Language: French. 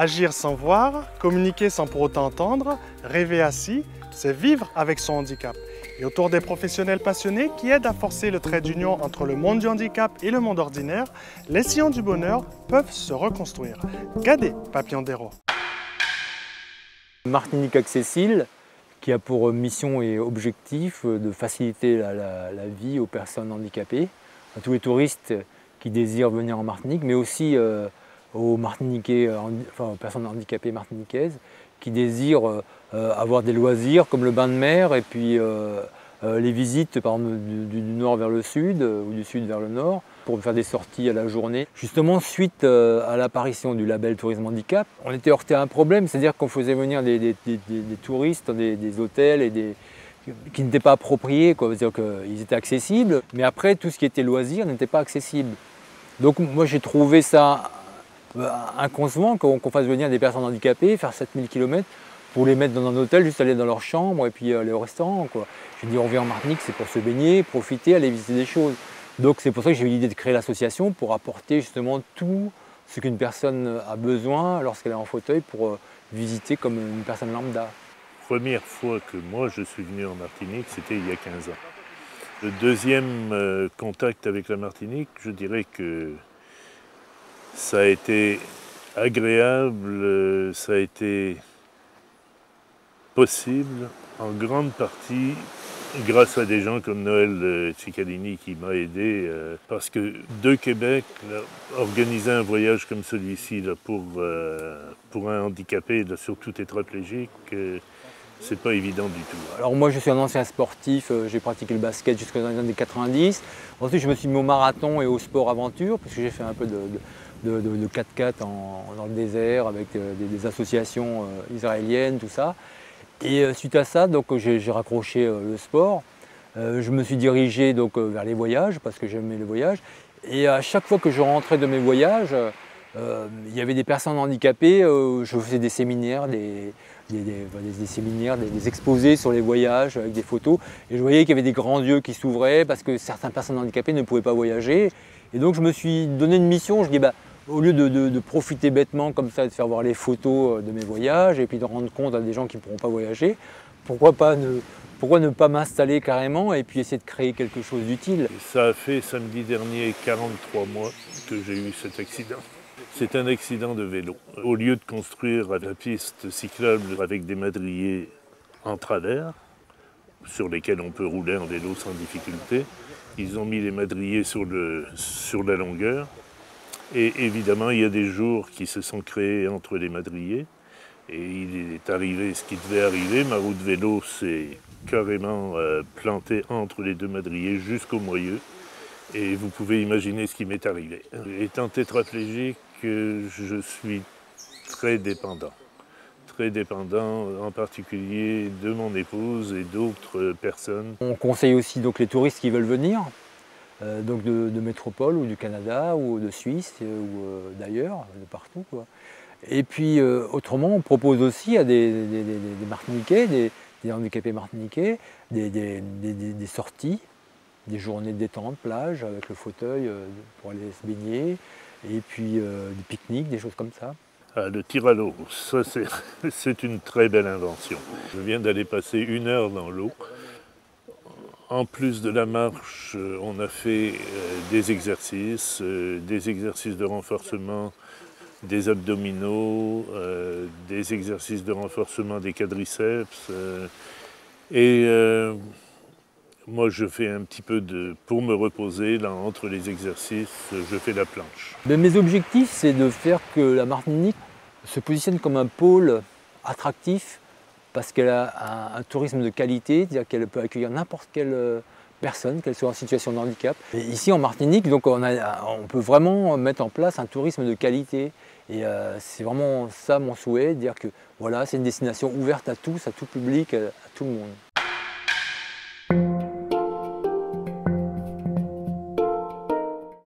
Agir sans voir, communiquer sans pour autant entendre, rêver assis, c'est vivre avec son handicap. Et autour des professionnels passionnés qui aident à forcer le trait d'union entre le monde du handicap et le monde ordinaire, les sillons du bonheur peuvent se reconstruire. Gade Papillon d'Hérault. Martinique Accessible, qui a pour mission et objectif de faciliter la vie aux personnes handicapées, à tous les touristes qui désirent venir en Martinique, mais aussi aux Martiniquais, aux personnes handicapées martiniquaises qui désirent avoir des loisirs comme le bain de mer et puis les visites par exemple, du nord vers le sud ou du sud vers le nord pour faire des sorties à la journée. Justement, suite à l'apparition du label Tourisme Handicap, on était heurté à un problème, c'est-à-dire qu'on faisait venir des touristes dans des hôtels qui n'étaient pas appropriés, c'est-à-dire qu'ils étaient accessibles, mais après tout ce qui était loisirs n'était pas accessible. Donc moi j'ai trouvé ça inconcevant qu'on fasse venir des personnes handicapées, faire 7000 km pour les mettre dans un hôtel, juste aller dans leur chambre et puis aller au restaurant. Je dis on vient en Martinique, c'est pour se baigner, profiter, aller visiter des choses. Donc c'est pour ça que j'ai eu l'idée de créer l'association pour apporter justement tout ce qu'une personne a besoin lorsqu'elle est en fauteuil pour visiter comme une personne lambda. Première fois que moi je suis venu en Martinique, c'était il y a 15 ans. Le deuxième contact avec la Martinique, je dirais que ça a été agréable, ça a été possible en grande partie grâce à des gens comme Noël Ciccadini qui m'a aidé parce que de Québec, là, organiser un voyage comme celui-ci pour un handicapé, là, surtout tétraplégique, c'est pas évident du tout. Alors moi je suis un ancien sportif, j'ai pratiqué le basket jusqu'aux années 90. Ensuite je me suis mis au marathon et au sport aventure parce que j'ai fait un peu de 4x4 dans le désert avec des associations israéliennes, tout ça. Et suite à ça, j'ai raccroché le sport. Je me suis dirigé vers les voyages parce que j'aimais les voyages. Et à chaque fois que je rentrais de mes voyages, il y avait des personnes handicapées. Je faisais des séminaires, des exposés sur les voyages avec des photos. Et je voyais qu'il y avait des grands yeux qui s'ouvraient parce que certaines personnes handicapées ne pouvaient pas voyager. Et donc je me suis donné une mission. Je dis au lieu de profiter bêtement comme ça, de faire voir les photos de mes voyages et puis de rendre compte à des gens qui ne pourront pas voyager, pourquoi ne pas m'installer carrément et puis essayer de créer quelque chose d'utile. Ça a fait samedi dernier 43 mois que j'ai eu cet accident. C'est un accident de vélo. Au lieu de construire la piste cyclable avec des madriers en travers, sur lesquels on peut rouler en vélo sans difficulté, ils ont mis les madriers sur la longueur. Et évidemment, il y a des jours qui se sont créés entre les madriers. Et il est arrivé ce qui devait arriver. Ma roue de vélo s'est carrément plantée entre les deux madriers jusqu'au moyeu. Et vous pouvez imaginer ce qui m'est arrivé. Étant tétraplégique, je suis très dépendant. Très dépendant en particulier de mon épouse et d'autres personnes. On conseille aussi les touristes qui veulent venir. De métropole ou du Canada ou de Suisse ou d'ailleurs, de partout. Et puis autrement, on propose aussi à des Martiniquais, des handicapés martiniquais, des sorties, des journées de détente, plage avec le fauteuil pour aller se baigner, et puis des pique-niques, des choses comme ça. Le tir à l'eau, ça c'est une très belle invention. Je viens d'aller passer 1 heure dans l'eau. En plus de la marche, on a fait des exercices de renforcement des abdominaux, des exercices de renforcement des quadriceps. Moi, je fais un petit peu pour me reposer, là, entre les exercices, je fais la planche. Mes objectifs, c'est de faire que la Martinique se positionne comme un pôle attractif parce qu'elle a un tourisme de qualité, c'est-à-dire qu'elle peut accueillir n'importe quelle personne, qu'elle soit en situation de handicap. Et ici en Martinique, on peut vraiment mettre en place un tourisme de qualité. Et c'est vraiment ça mon souhait, dire que voilà, c'est une destination ouverte à tous, à tout public, à tout le monde.